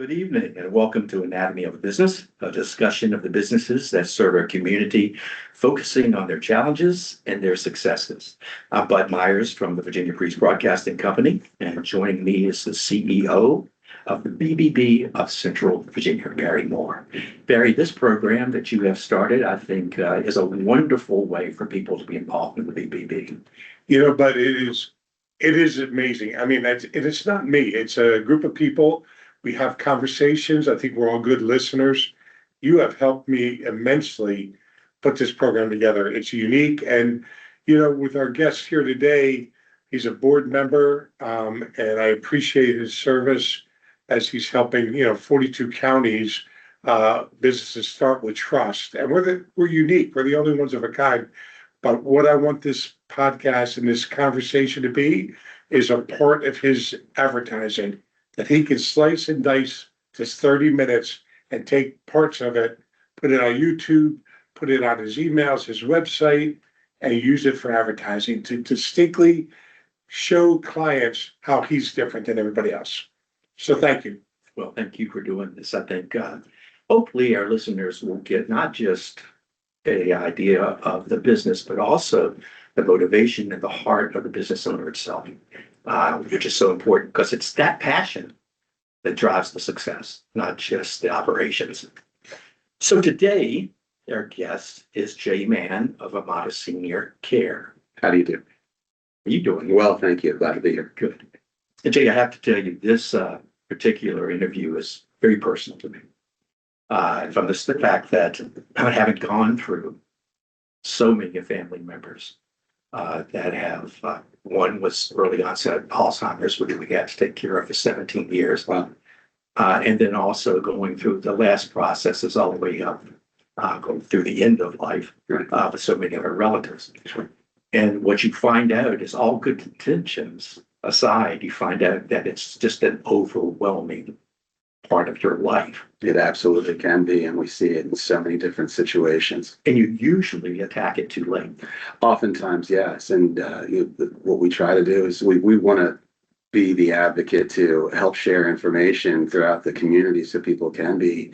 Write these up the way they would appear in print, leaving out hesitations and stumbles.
Good evening and welcome to Anatomy of a Business, a discussion of the businesses that serve our community, focusing on their challenges and their successes. I'm Bud Myers from the Virginia Priest Broadcasting Company, and joining me is the CEO of the BBB of Central Virginia, Barry Moore. Barry, this program that you have started, I think, is a wonderful way for people to be involved in the BBB. But it is amazing. I mean, it's not me. It's a group of people. We have conversations. I think we're all good listeners. You have helped me immensely put this program together. It's unique. And, with our guest here today, he's a board member, and I appreciate his service as he's helping, 42 counties, businesses start with trust. And we're unique. We're the only ones of a kind. But what I want this podcast and this conversation to be is a part of his advertising that he can slice and dice just 30 minutes and take parts of it, put it on YouTube, put it on his emails, his website, and use it for advertising to distinctly show clients how he's different than everybody else. So thank you. Well, thank you for doing this. I think hopefully our listeners will get not just an idea of the business, but also the motivation and the heart of the business owner itself, which is so important because it's that passion that drives the success, not just the operations. So today, our guest is Jay Mann of Amada Senior Care. How do you do? How are you doing? Well, thank you. Glad to be here. Good. And Jay, I have to tell you, this particular interview is very personal to me. From the fact that having gone through so many family members that have, one was early onset Alzheimer's, which we had to take care of for 17 years. Wow. And then also going through the last processes all the way up, going through the end of life with so many of our relatives. Sure. And what you find out is all good intentions aside, you find out that it's just an overwhelming part of your life. It absolutely can be, and we see it in so many different situations. And you usually attack it too late. Oftentimes, yes. And what we try to do is we want to be the advocate to help share information throughout the community so people can be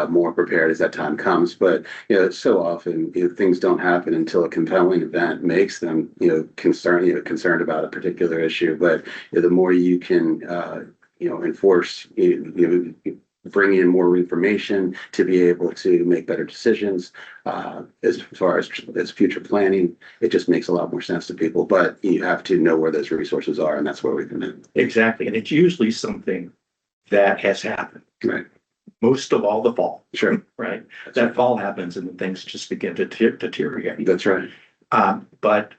more prepared as that time comes. But so often things don't happen until a compelling event makes them concerned about a particular issue. But the more you can enforce, bring in more information to be able to make better decisions as far as future planning. It just makes a lot more sense to people, but you have to know where those resources are, and that's where we come in. Exactly. And it's usually something that has happened. Right. Most of all, the fall. Sure. Right. That fall happens and then things just begin to deteriorate. That's right. But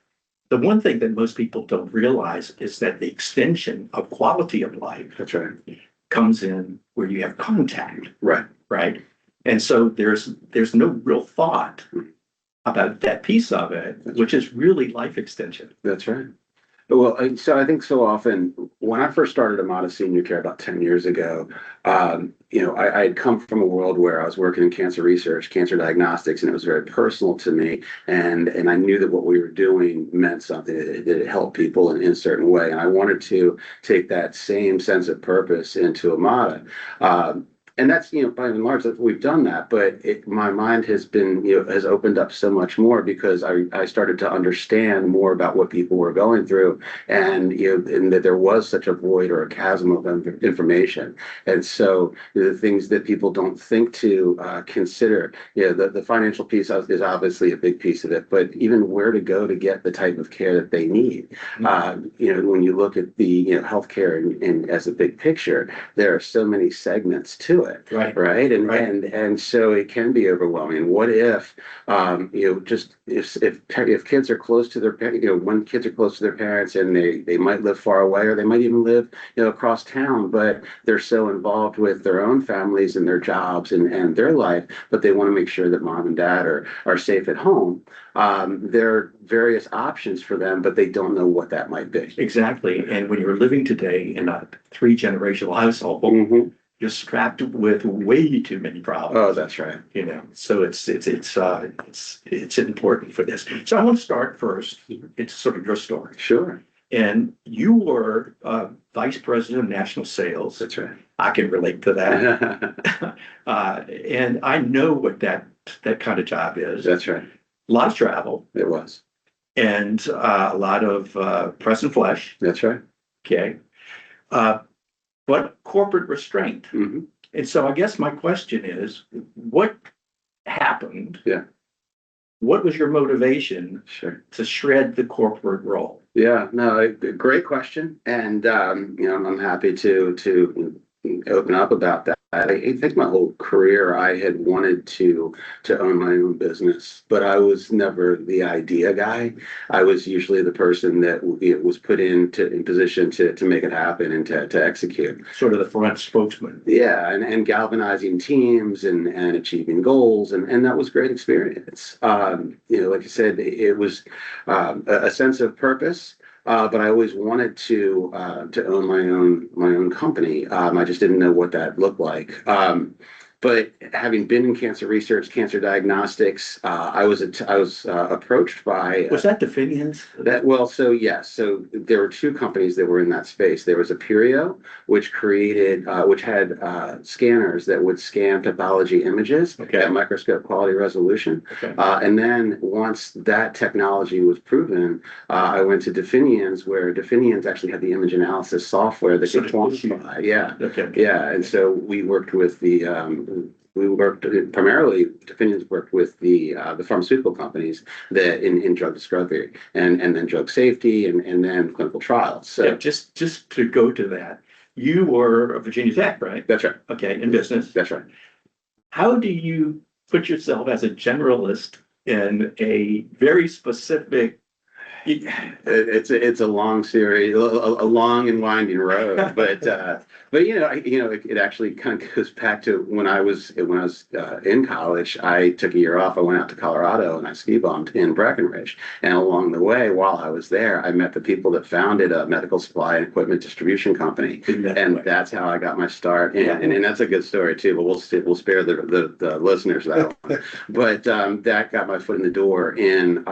the one thing that most people don't realize is that the extension of quality of life That's right. comes in where you have contact. Right. Right. And so there's no real thought about that piece of it, which is really life extension. That's right. Well, so I think so often when I first started Amada Senior Care about 10 years ago, I had come from a world where I was working in cancer research, cancer diagnostics, and it was very personal to me. And I knew that what we were doing meant something, that it helped people in a certain way. And I wanted to take that same sense of purpose into Amada. And that's, by and large, we've done that, but my mind has been, has opened up so much more because I started to understand more about what people were going through and that there was such a void or a chasm of information. And so the things that people don't think to consider, the financial piece is obviously a big piece of it, but even where to go to get the type of care that they need. When you look at the, healthcare and as a big picture, there are so many segments to it. Right. And so it can be overwhelming. What if, just if kids are close to their, when kids are close to their parents and they might live far away or they might even live, across town, but they're so involved with their own families and their jobs and their life, but they want to make sure that mom and dad are safe at home. There are various options for them, but they don't know what that might be. Exactly. And when you're living today in a 3-generational household, you're strapped with way too many problems. Oh, that's right. So it's important for this. So I want to start first. It's sort of your story. Sure. And you were the vice president of national sales. That's right. I can relate to that. And I know what that kind of job is. That's right. A lot of travel It was. and a lot of press and flesh. That's right. Okay. But corporate restraint. Hmm. And so I guess my question is, what happened? Yeah. What was your motivation Sure. to shred the corporate role? Yeah, no, great question. And, I'm happy to open up about that. I think my whole career I had wanted to own my own business, but I was never the idea guy. I was usually the person that was put in position to make it happen and to execute. Sort of the front spokesman. Yeah, and galvanizing teams and achieving goals, and that was great experience. Like you said, it was a sense of purpose. But I always wanted to own my own company. I just didn't know what that looked like. But having been in cancer research, cancer diagnostics, I was approached by Was that Definians? that. Well, so yes, so there were two companies that were in that space. There was Aperio, which had scanners that would scan pathology images Okay. at microscope quality resolution. Okay. And then once that technology was proven, I went to Definians, where Definians actually had the image analysis software that So could it was you. quantify. Yeah. Okay. Yeah, and so we worked with primarily, Definians worked with the pharmaceutical companies that in drug discovery and then drug safety and then clinical trials. So Yeah, just to go to that, you were a Virginia Tech, right? that's right. Okay, in business. That's right. How do you put yourself as a generalist in a very specific? It's a long series, a long and winding road, but it actually kind of goes back to when I was in college. I took a year off. I went out to Colorado and I ski bumped in Breckenridge. And along the way, while I was there, I met the people that founded a medical supply and equipment distribution company, and that's how I got my start. And that's a good story too. But we'll spare the listeners that one. But that got my foot in the door in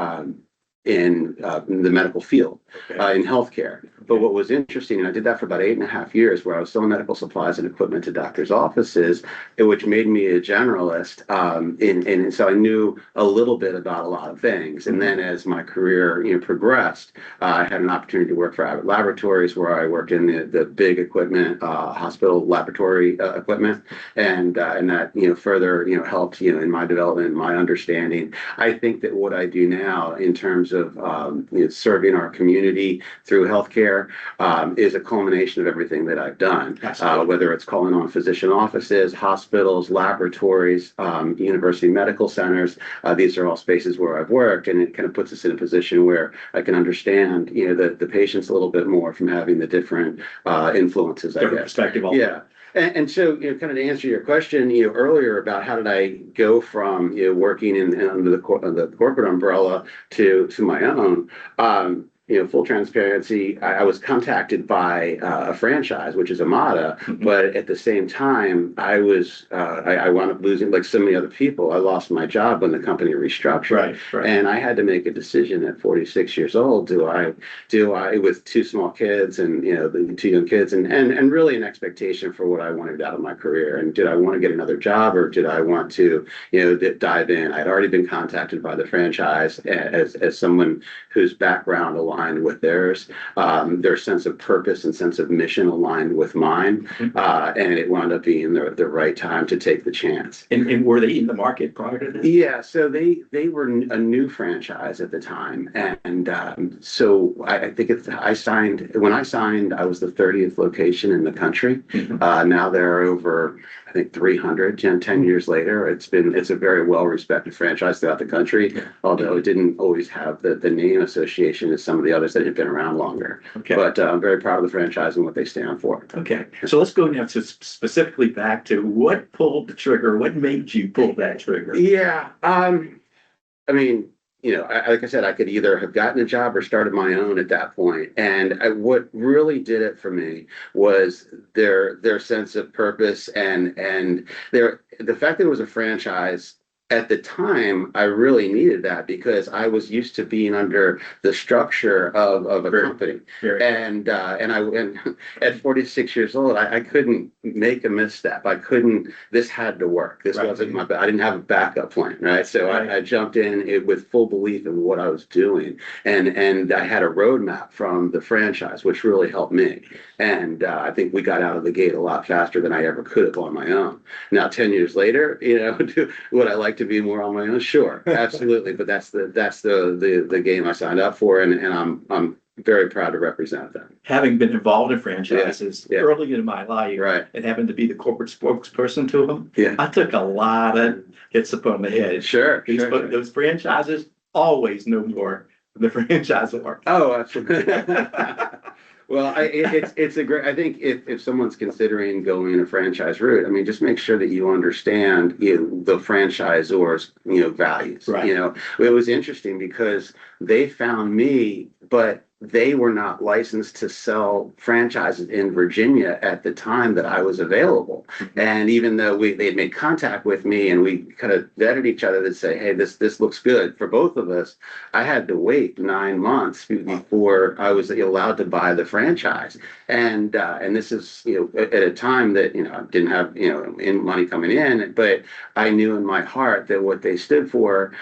the medical field, in healthcare. But what was interesting, and I did that for about 8.5 years, where I was selling medical supplies and equipment to doctors' offices, which made me a generalist. And so I knew a little bit about a lot of things. And then as my career progressed, I had an opportunity to work for Abbott Laboratories, where I worked in the big equipment, hospital laboratory equipment, and that further helped in my development, my understanding. I think that what I do now in terms of serving our community through healthcare is a culmination of everything that I've done, whether it's calling on physician offices, hospitals, laboratories, university medical centers. These are all spaces where I've worked, and it kind of puts us in a position where I can understand the patients a little bit more from having the different influences. Different perspective. Yeah. And so, kind of to answer your question, earlier about how did I go from, working under the corporate umbrella to my own, full transparency, I was contacted by a franchise, which is Amada, but at the same time, I wound up losing, like so many other people. I lost my job when the company restructured, Right. And I had to make a decision at 46 years old. Do I, with two small kids and the two young kids, and really an expectation for what I wanted out of my career, and did I want to get another job, or did I want to dive in? I'd already been contacted by the franchise as someone whose background aligned with theirs, their sense of purpose and sense of mission aligned with mine, and it wound up being the right time to take the chance. And were they in the market prior to this? Yeah, so they were a new franchise at the time, and so I think when I signed, I was the 30th location in the country. Now there are over, I think, 300. 10 years later, it's a very well respected franchise throughout the country, although it didn't always have the name association as some of the others that had been around longer. But I'm very proud of the franchise and what they stand for. Okay, so let's go now to specifically back to what pulled the trigger. What made you pull that trigger? Yeah, I mean, like I said, I could either have gotten a job or started my own at that point. And what really did it for me was their sense of purpose and the fact that it was a franchise at the time, I really needed that because I was used to being under the structure of a company. And at 46 years old, I couldn't make a misstep. This had to work. This wasn't I didn't have a backup plan, right? So I jumped in with full belief in what I was doing. And I had a roadmap from the franchise, which really helped me. And I think we got out of the gate a lot faster than I ever could have on my own. Now, 10 years later, would I like to be more on my own? Sure, absolutely. But that's the game I signed up for, and I'm very proud to represent them. Having been involved in franchises early in my life, and having to be the corporate spokesperson to them, I took a lot of hits upon the head. Sure. Those franchises always know more than the franchisor. Oh, absolutely. Well, it's a great. I think if someone's considering going a franchise route, I mean, just make sure that you understand the franchisor's values. Right. It was interesting because they found me, but they were not licensed to sell franchises in Virginia at the time that I was available. Mm-hmm. And even though they had made contact with me and we kind of vetted each other to say, hey, this looks good for both of us, I had to wait 9 months before I was allowed to buy the franchise. And this is at a time that I didn't have money coming in, but I knew in my heart that what they stood for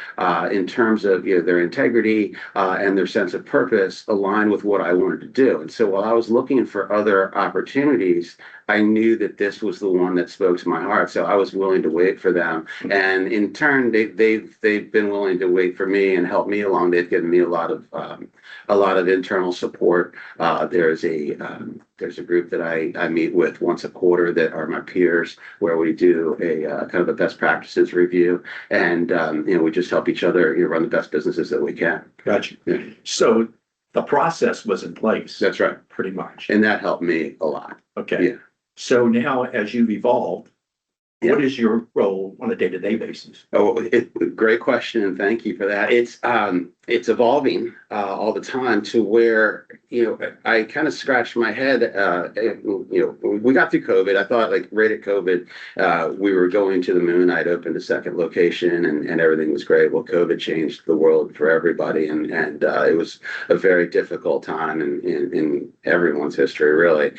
in terms of their integrity and their sense of purpose aligned with what I wanted to do. And so while I was looking for other opportunities, I knew that this was the one that spoke to my heart. So I was willing to wait for them. And in turn, they've been willing to wait for me and help me along. They've given me a lot of internal support. There's a group that I meet with once a quarter that are my peers, where we do a kind of a best practices review, and we just help each other run the best businesses that we can. Gotcha. Yeah. So the process was in place. That's right. Pretty much. And that helped me a lot. Okay. Yeah. So now, as you've evolved, what is your role on a day-to-day basis? Oh, great question, and thank you for that. It's evolving all the time to where I kind of scratched my head. We got through COVID. I thought right at COVID, we were going to the moon. I'd opened a second location, and everything was great. Well, COVID changed the world for everybody, and it was a very difficult time in everyone's history, really.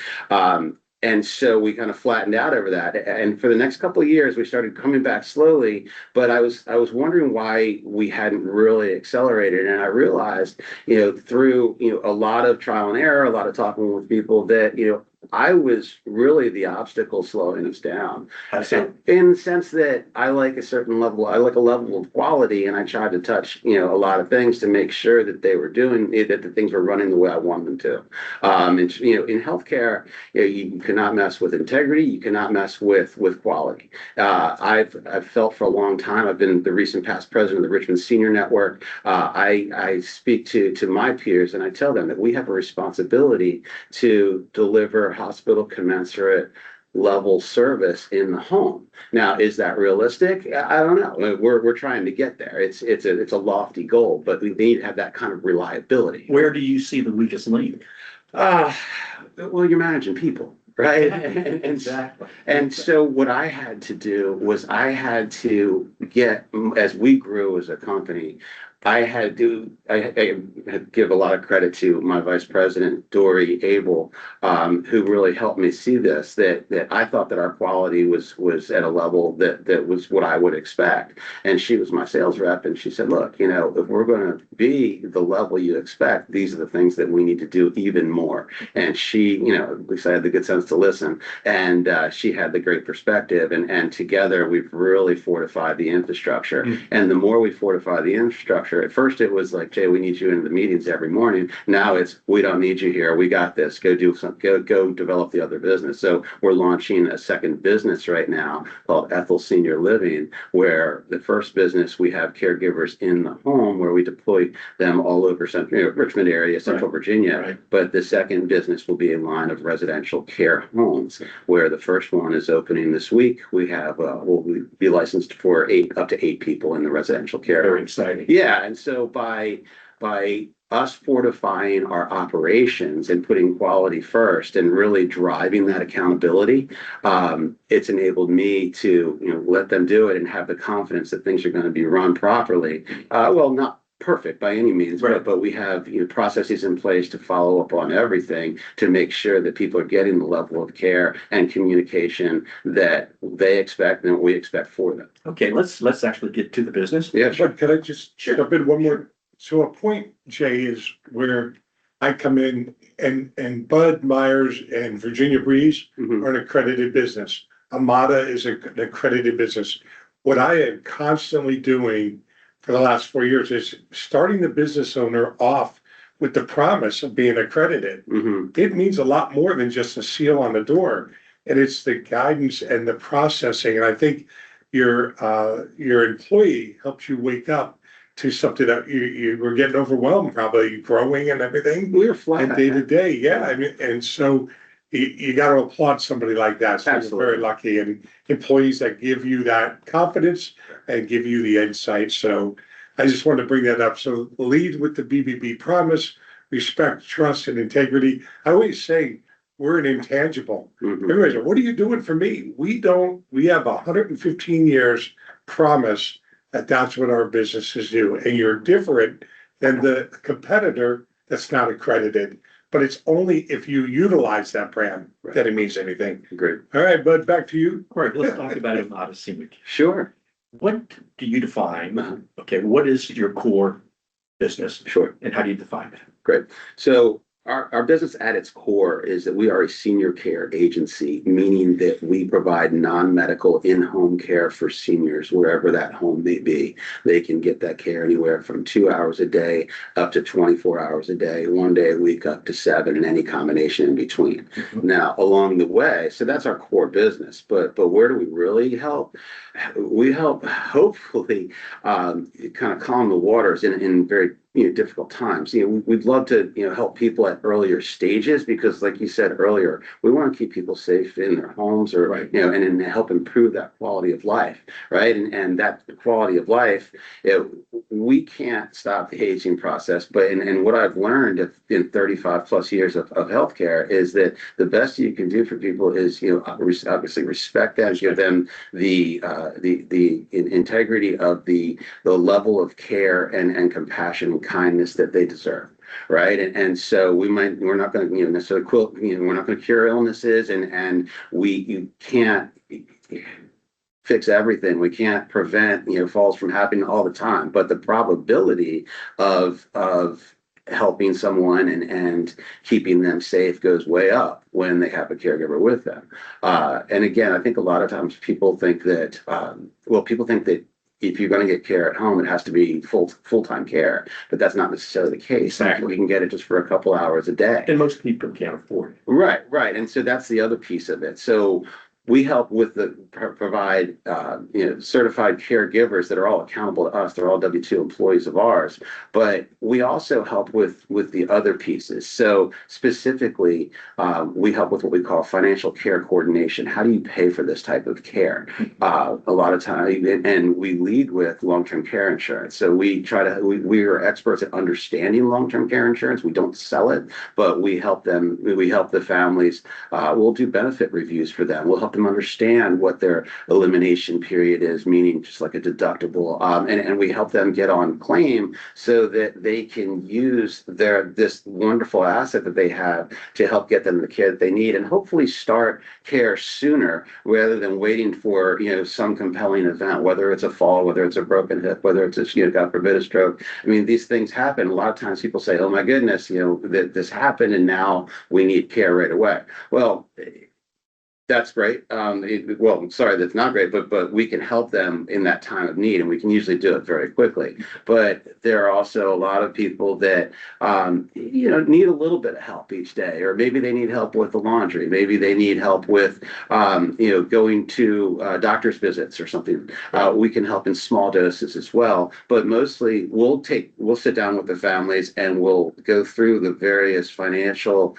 And so we kind of flattened out over that. And for the next couple of years, we started coming back slowly. But I was wondering why we hadn't really accelerated. And I realized, through a lot of trial and error, a lot of talking with people, that I was really the obstacle slowing us down. In the sense that I like a level of quality, and I tried to touch, a lot of things to make sure that they were doing that, the things were running the way I wanted them to. In healthcare, you cannot mess with integrity. You cannot mess with quality. I've felt for a long time. I've been the recent past president of the Richmond Senior Network. I speak to my peers, and I tell them that we have a responsibility to deliver hospital commensurate level service in the home. Now, is that realistic? I don't know. We're trying to get there. It's a lofty goal, but we need to have that kind of reliability. Where do you see the weakest link? Well, you're managing people, right? Exactly. And so what I had to do was I had to get, as we grew as a company, I give a lot of credit to my vice president, Dory Abel, who really helped me see this, that I thought that our quality was at a level that was what I would expect. And she was my sales rep, and she said, look, if we're going to be the level you expect, these are the things that we need to do even more. And she, at least I had the good sense to listen, and she had the great perspective, and together we've really fortified the infrastructure. Mm-hmm. And the more we fortify the infrastructure, at first it was like, Jay, we need you in the meetings every morning. Now it's, we don't need you here. We got this. Go develop the other business. So we're launching a second business right now called Ethel Senior Living, where the first business, we have caregivers in the home where we deploy them all over Richmond area, Central Virginia. Right. But the second business will be a line of residential care homes, where the first one is opening this week. We have, we'll be licensed for up to eight people in the residential care. Very exciting. Yeah. And so by us fortifying our operations and putting quality first and really driving that accountability, it's enabled me to, let them do it and have the confidence that things are going to be run properly. Well, not perfect by any means, Right. but we have processes in place to follow up on everything to make sure that people are getting the level of care and communication that they expect and we expect for them. Okay, let's actually get to the business. Yeah, sure. But could I just jump in one more? So a point, Jay, is where I come in and Bud Myers and Virginia Breeze Mhm. are an accredited business. Amada is an accredited business. What I am constantly doing for the last 4 years is starting the business owner off with the promise of being accredited. Mhm. It means a lot more than just a seal on the door. And it's the guidance and the processing. And I think your employee helps you wake up to something that you were getting overwhelmed, probably growing and everything. We were flat. And day to day, yeah. I mean, and so you got to applaud somebody like that. So Absolutely. you're very lucky, and employees that give you that confidence and give you the insight. So I just wanted to bring that up. So lead with the BBB promise, respect, trust, and integrity. I always say we're an intangible. Mhm. Everybody's like, what are you doing for me? We have 115 years promise that that's what our businesses do. And you're different than the competitor that's not accredited. But it's only if you utilize that brand that it means anything. Great. All right, Bud, back to you. All right, let's talk about Amada Senior Care. Sure. What do you define? Uh-huh. Okay, what is your core business Sure. and how do you define it? Great. So our business at its core is that we are a senior care agency, meaning that we provide non-medical in-home care for seniors, wherever that home may be. They can get that care anywhere from 2 hours a day up to 24 hours a day, 1 day a week up to 7, and any combination in between. Mhm. Now, along the way, so that's our core business, but where do we really help? We help hopefully kind of calm the waters in very difficult times. We'd love to help people at earlier stages because, like you said earlier, we want to keep people safe in their homes or Right. and help improve that quality of life, right? And that quality of life, we can't stop the aging process, but and what I've learned in 35 plus years of healthcare is that the best you can do for people is obviously respect them, give them the integrity of the level of care and compassion and kindness that they deserve, right? And so we're not going to necessarily we're not going to cure illnesses, and you can't fix everything. We can't prevent falls from happening all the time, but the probability of helping someone and keeping them safe goes way up when they have a caregiver with them. And again, I think a lot of times people think that if you're going to get care at home, it has to be full-time care, but that's not necessarily the case. Exactly. We can get it just for a couple hours a day. And most people can't afford it. Right. And so that's the other piece of it. So we help with provide certified caregivers that are all accountable to us. They're all W-2 employees of ours, but we also help with the other pieces. So specifically, we help with what we call financial care coordination. How do you pay for this type of care? A lot of time, and we lead with long-term care insurance. So we are experts at understanding long-term care insurance. We don't sell it, but we help them. We help the families. We'll do benefit reviews for them. We'll help them understand what their elimination period is, meaning just like a deductible, and we help them get on claim so that they can use this wonderful asset that they have to help get them the care that they need and hopefully start care sooner rather than waiting for some compelling event, whether it's a fall, whether it's a broken hip, whether it's a God forbid a stroke. I mean, these things happen. A lot of times people say, oh my goodness, that this happened and now we need care right away. Well, that's great. Sorry, that's not great, but we can help them in that time of need, and we can usually do it very quickly. But there are also a lot of people that need a little bit of help each day, or maybe they need help with the laundry, maybe they need help with going to doctor's visits or something. We can help in small doses as well, but mostly we'll sit down with the families and we'll go through the various financial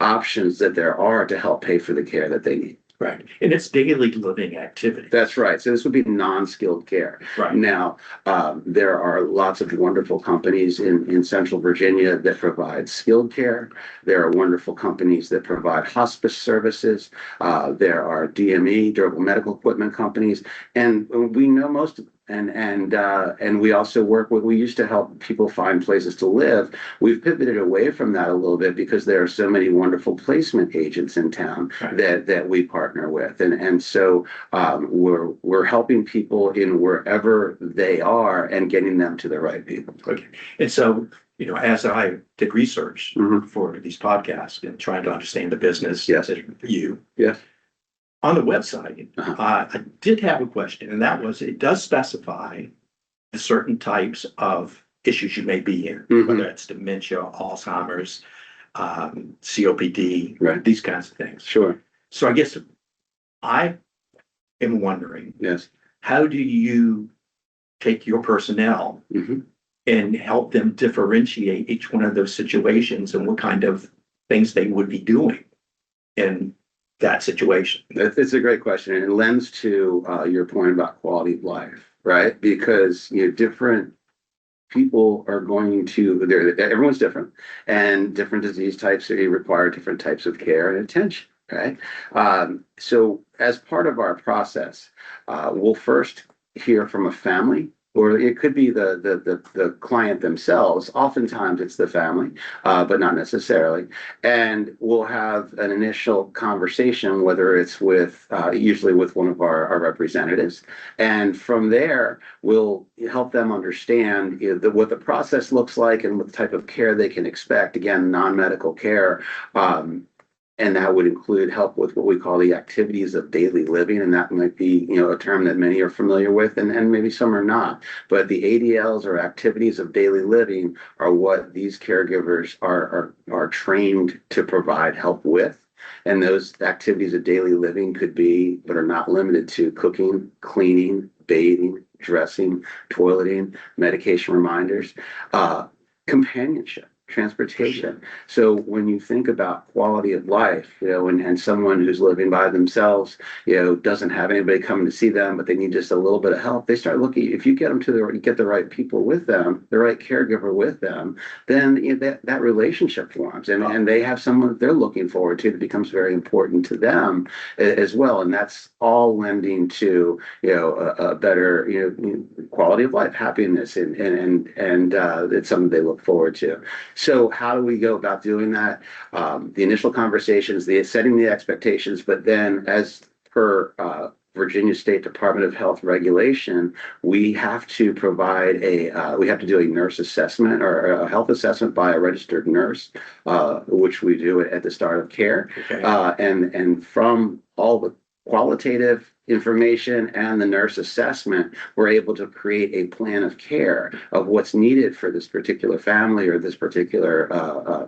options that there are to help pay for the care that they need. Right. And it's daily living activity. That's right. So this would be non-skilled care. Right. Now, there are lots of wonderful companies in Central Virginia that provide skilled care. There are wonderful companies that provide hospice services. There are DME, durable medical equipment companies, and we know most of them. And we also work with, we used to help people find places to live. We've pivoted away from that a little bit because there are so many wonderful placement agents in town that we partner with. And so we're helping people in wherever they are and getting them to the right people. Okay. And so, as I did research for these podcasts and trying to understand the business, Yes. You, Yes. on the website, I did have a question, and that was, it does specify the certain types of issues you may be in, whether it's dementia, Alzheimer's, COPD, Right. these kinds of things. Sure. So I guess I am wondering, Yes. how do you take your personnel and help them differentiate each one of those situations and what kind of things they would be doing in that situation? It's a great question, and it lends to your point about quality of life, right? Because different people are going to, everyone's different, and different disease types require different types of care and attention, right? So as part of our process, we'll first hear from a family, or it could be the client themselves. Oftentimes it's the family, but not necessarily. And we'll have an initial conversation, whether it's with, usually with one of our representatives. And from there, we'll help them understand what the process looks like and what type of care they can expect. Again, non-medical care. And that would include help with what we call the activities of daily living. And that might be, a term that many are familiar with, and maybe some are not. But the ADLs, or activities of daily living, are what these caregivers are trained to provide help with. And those activities of daily living could be, but are not limited to, cooking, cleaning, bathing, dressing, toileting, medication reminders, companionship, transportation. So when you think about quality of life, and someone who's living by themselves, doesn't have anybody coming to see them, but they need just a little bit of help, they start looking. If you get them get the right people with them, the right caregiver with them, then that relationship forms, and they have someone that they're looking forward to that becomes very important to them as well. And that's all lending to a better quality of life, happiness, and it's something they look forward to. So how do we go about doing that? The initial conversations, setting the expectations, but then as per Virginia State Department of Health regulation, we have to provide we have to do a nurse assessment, or a health assessment by a registered nurse, which we do at the start of care. Okay. And from all the qualitative information and the nurse assessment, we're able to create a plan of care of what's needed for this particular family or this particular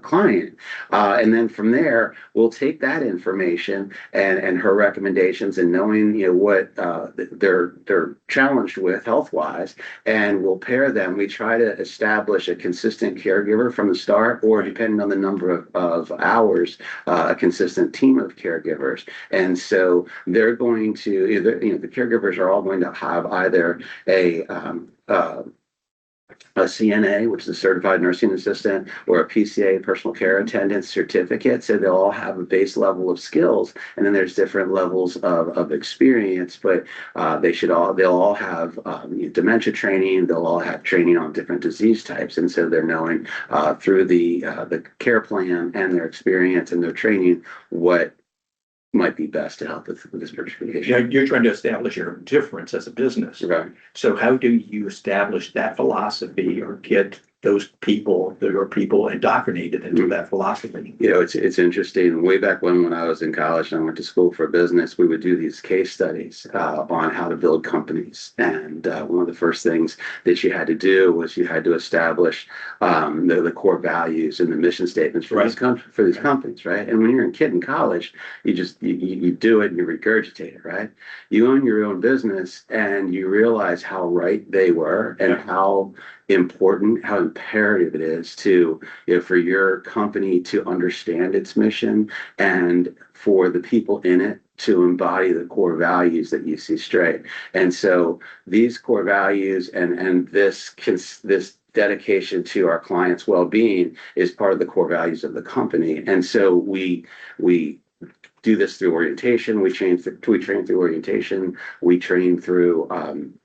client. And then from there, we'll take that information and her recommendations, and knowing what they're challenged with health-wise, and we'll pair them. We try to establish a consistent caregiver from the start, or depending on the number of hours, a consistent team of caregivers. And so they're going to, the caregivers are all going to have either a CNA, which is a certified nursing assistant, or a PCA, personal care attendant certificate. So they'll all have a base level of skills, and then there's different levels of experience. But they'll all have dementia training. They'll all have training on different disease types, and so they're knowing through the care plan and their experience and their training what might be best to help with this particular issue. You're trying to establish your difference as a business. Right. So how do you establish that philosophy, or get those people indoctrinated into that philosophy? It's interesting. Way back when I was in college and I went to school for business, we would do these case studies on how to build companies. And one of the first things that you had to do was you had to establish the core values and the mission statements for these companies, right? And when you're a kid in college, you do it and you regurgitate it, right? You own your own business and you realize how right they were, and how important, how imperative it is to, for your company to understand its mission and for the people in it to embody the core values that you see straight. And so these core values and this dedication to our clients' well-being is part of the core values of the company. And so we do this through orientation. We train through orientation. We train through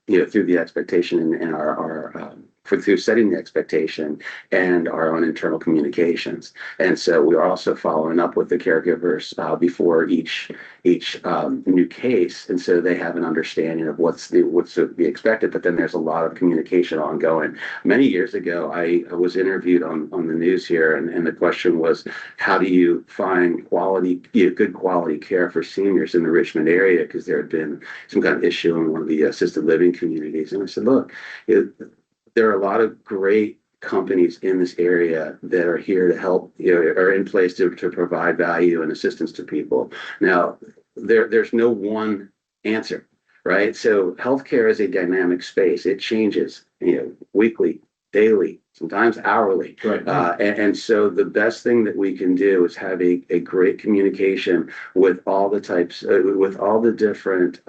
through the expectation in our through setting the expectation and our own internal communications. And so we are also following up with the caregivers before each new case, and so they have an understanding of what's to be expected. But then there's a lot of communication ongoing. Many years ago, I was interviewed on the news here, and the question was, how do you find good quality care for seniors in the Richmond area? Because there had been some kind of issue in one of the assisted living communities, and I said, look, there are a lot of great companies in this area that are here to help, are in place to provide value and assistance to people. Now, there's no one answer, right? So healthcare is a dynamic space. It changes, weekly, daily, sometimes hourly. Right. And so the best thing that we can do is have a great communication with all the types, with all the different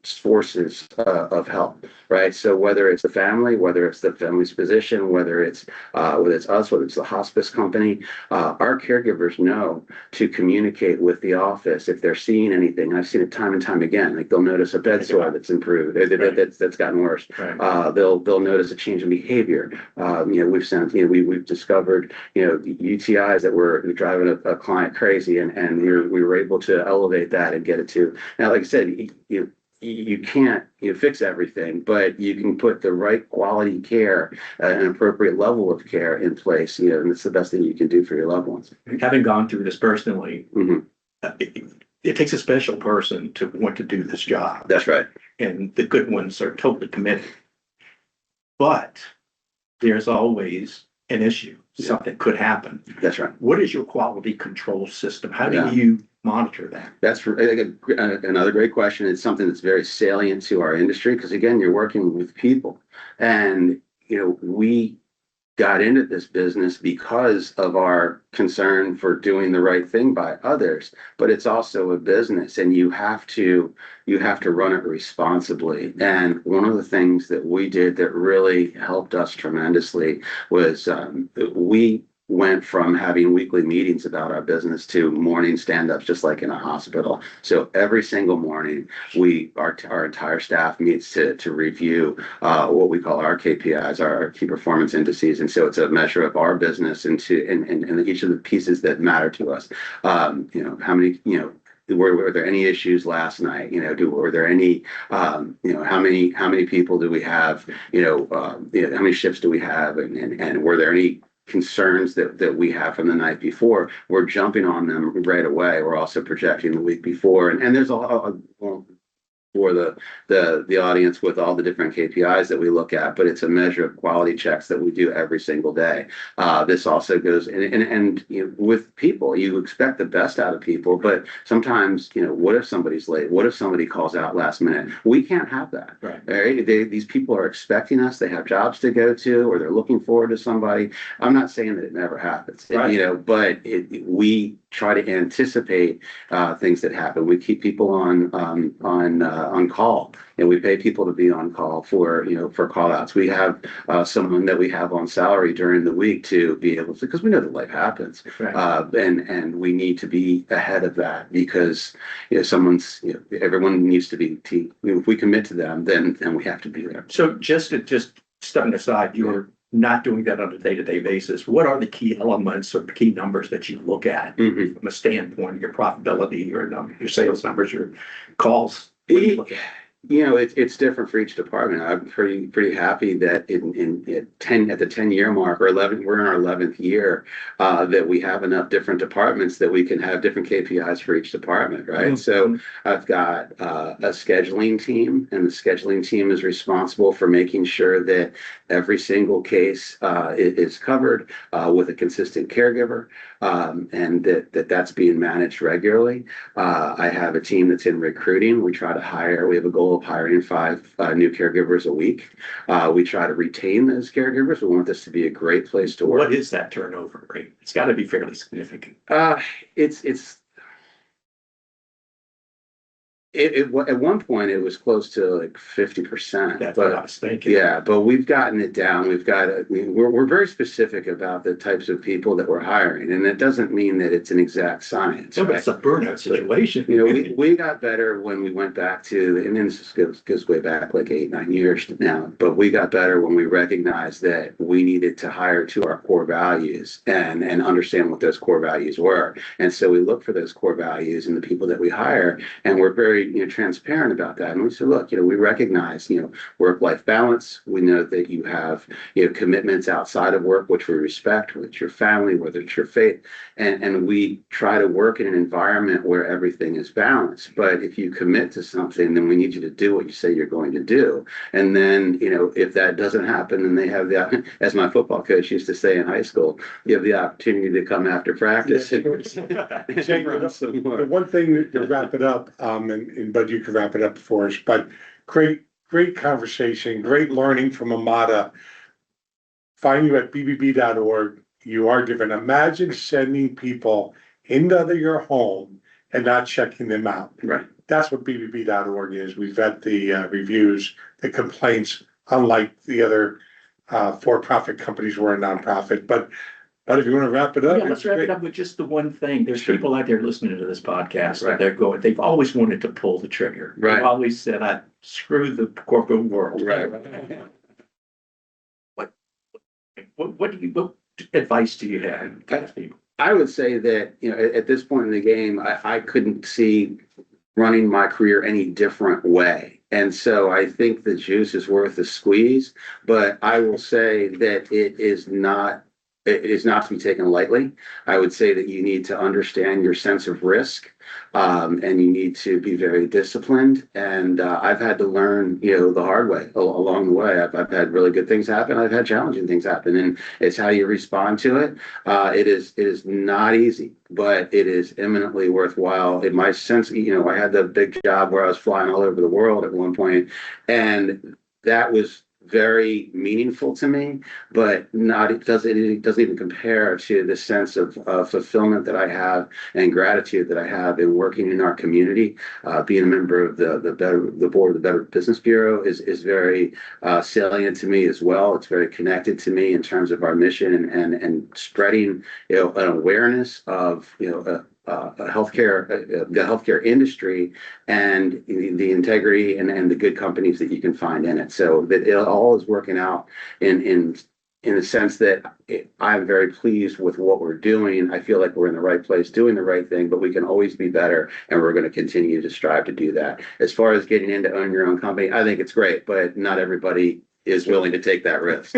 sources of help, right? So whether it's the family, whether it's the family's physician, whether it's us, whether it's the hospice company, our caregivers know to communicate with the office if they're seeing anything. I've seen it time and time again. Like they'll notice a bed sore that's improved, that's gotten worse. Right. They'll notice a change in behavior. We've discovered UTIs that were driving a client crazy, and we were able to elevate that and get it to. Now, like I said, you can't fix everything, but you can put the right quality care, an appropriate level of care in place, and it's the best thing you can do for your loved ones. Having gone through this personally, Mm-hmm. it takes a special person to want to do this job. That's right. And the good ones are totally committed. But there's always an issue. Something could happen. That's right. What is your quality control system? How do Yeah. you monitor that? That's another great question. It's something that's very salient to our industry because, again, you're working with people. And, we got into this business because of our concern for doing the right thing by others, but it's also a business and you have to run it responsibly. And one of the things that we did that really helped us tremendously was we went from having weekly meetings about our business to morning stand-ups, just like in a hospital. So every single morning, our entire staff meets to review what we call our KPIs, our key performance indices. And so it's a measure of our business and each of the pieces that matter to us. How many, were there any issues last night? Were there any, how many people do we have? How many shifts do we have? And were there any concerns that we have from the night before? We're jumping on them right away. We're also projecting the week before, and there's for the audience with all the different KPIs that we look at, but it's a measure of quality checks that we do every single day. This also goes and with people, you expect the best out of people, but sometimes what if somebody's late? What if somebody calls out last minute? We can't have that. Right? These people are expecting us. They have jobs to go to, or they're looking forward to somebody. I'm not saying that it never happens, Right. But we try to anticipate things that happen. We keep people on call, and we pay people to be on call for call outs. We have someone that we have on salary during the week to be able to, because we know that life happens. Right. And we need to be ahead of that because everyone needs to be if we commit to them, then we have to be there. So just stepping aside, you're not doing that on a day-to-day basis. What are the key elements or key numbers that you look at from a standpoint of your profitability, your sales numbers, your calls? What do you look at? It's different for each department. I'm pretty happy that at the 10-year mark or 11, we're in our 11th year, that we have enough different departments that we can have different KPIs for each department, right? Mm-hmm. So I've got a scheduling team, and the scheduling team is responsible for making sure that every single case is covered with a consistent caregiver, and that's being managed regularly. I have a team that's in recruiting. We try to hire. We have a goal goal of hiring 5 new caregivers a week. We try to retain those caregivers. We want this to be a great place to work. What is that turnover rate? It's got to be fairly significant. At one point it was close to like 50%. That's what I was thinking. Yeah, but we've gotten it down. We're very specific about the types of people that we're hiring, and it doesn't mean that it's an exact science. No, but right? it's a burnout situation. We got better when we went back to, and this goes way back like 8-9 years now, but we got better when we recognized that we needed to hire to our core values and understand what those core values were. And so we look for those core values in the people that we hire, and we're very transparent about that. And we said, look, we recognize, work-life balance. We know that you have, commitments outside of work, which we respect, whether it's your family, whether it's your faith. And we try to work in an environment where everything is balanced. But if you commit to something, then we need you to do what you say you're going to do. And then, if that doesn't happen, then they have as my football coach used to say in high school, you have the opportunity to come after practice. Jay, the one thing to wrap it up, and Bud, you can wrap it up for us, but great conversation, great learning from Amada. Find you at bbb.org. You are different. Imagine sending people into your home and not checking them out. Right. That's what bbb.org is. We vet the reviews, the complaints, unlike the other for-profit companies. We're a nonprofit, but if you want to wrap it up. Yeah, let's wrap it up with just the one thing. There's people out there listening to this podcast that they've always wanted to pull the trigger. Right. They've always said, screw the corporate world. Right. What advice do you have to those people? I would say that, at this point in the game, I couldn't see running my career any different way. And so I think the juice is worth the squeeze, but I will say that it is not to be taken lightly. I would say that you need to understand your sense of risk, and you need to be very disciplined. And I've had to learn, the hard way along the way. I've had really good things happen. I've had challenging things happen, and it's how you respond to it. It is not easy, but it is eminently worthwhile. In my sense, I had the big job where I was flying all over the world at one point, and that was very meaningful to me, but it doesn't even compare to the sense of fulfillment that I have and gratitude that I have in working in our community. Being a member of the board of the Better Business Bureau is very salient to me as well. It's very connected to me in terms of our mission and spreading an awareness of the healthcare industry and the integrity and the good companies that you can find in it. So that it all is working out in the sense that I'm very pleased with what we're doing. I feel like we're in the right place doing the right thing, but we can always be better, and we're going to continue to strive to do that. As far as getting into owning your own company, I think it's great, but not everybody is willing to take that risk.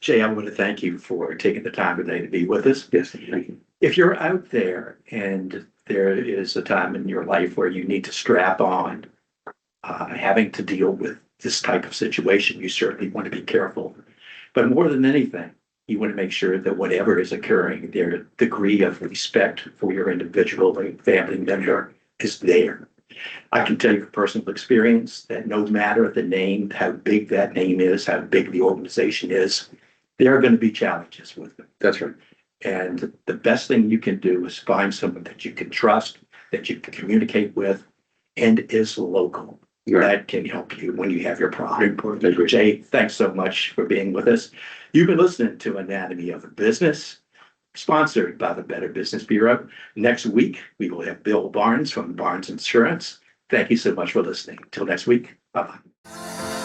Jay, I want to thank you for taking the time today to be with us. Yes, thank you. If you're out there and there is a time in your life where you need to strap on, having to deal with this type of situation, you certainly want to be careful. But more than anything, you want to make sure that whatever is occurring, their degree of respect for your individual and family member is there. I can tell you from personal experience that no matter the name, how big that name is, how big the organization is, there are going to be challenges with it. That's right. And the best thing you can do is find someone that you can trust, that you can communicate with, and is local. Right. That can help you when you have your problem. Jay, thanks so much for being with us. You've been listening to Anatomy of a Business, sponsored by the Better Business Bureau. Next week, we will have Bill Barnes from Barnes Insurance. Thank you so much for listening. Till next week, bye-bye.